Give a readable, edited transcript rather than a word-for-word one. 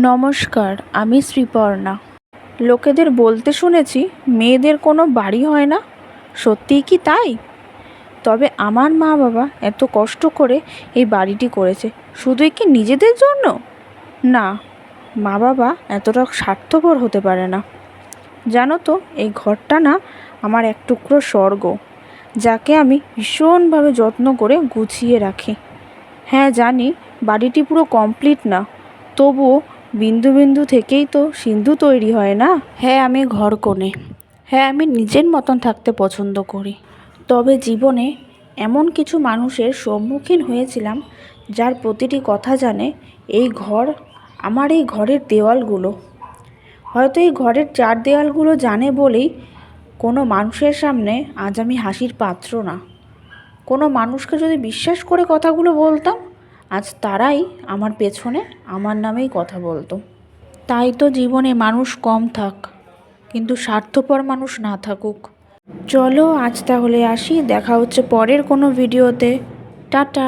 নমস্কার, আমি শ্রীপর্ণা। লোকেদের বলতে শুনেছি মেয়েদের কোনো বাড়ি হয় না। সত্যিই কি তাই? তবে আমার মা বাবা এত কষ্ট করে এই বাড়িটি করেছে শুধুই কি নিজেদের জন্য? না, মা বাবা এতটা স্বার্থপর হতে পারে না। জানো তো, এই ঘরটা না আমার এক টুকরো স্বর্গ, যাকে আমি ভীষণভাবে যত্ন করে গুছিয়ে রাখি। হ্যাঁ জানি, বাড়িটি পুরো কমপ্লিট না, তবুও বিন্দু বিন্দু থেকেই তো সিন্ধু তৈরি হয় না। হ্যাঁ, আমি ঘরকোণে। হ্যাঁ, আমি নিজের মতন থাকতে পছন্দ করি। তবে জীবনে এমন কিছু মানুষের সম্মুখীন হয়েছিলাম যার প্রতিটি কথা জানে এই ঘর, আমার এই ঘরের দেওয়ালগুলো। হয়তো এই ঘরের চার দেওয়ালগুলো জানে বলেই কোনো মানুষের সামনে আজ আমি হাসির পাত্র না। কোনো মানুষকে যদি বিশ্বাস করে কথাগুলো বলতাম, আজ তারাই আমার পেছনে আমার নামেই কথা বলতো। তাই তো জীবনে মানুষ কম থাক, কিন্তু স্বার্থপর মানুষ না থাকুক। চলো আজ তাহলে আসি, দেখা হচ্ছে পরের কোনো ভিডিওতে। টাটা।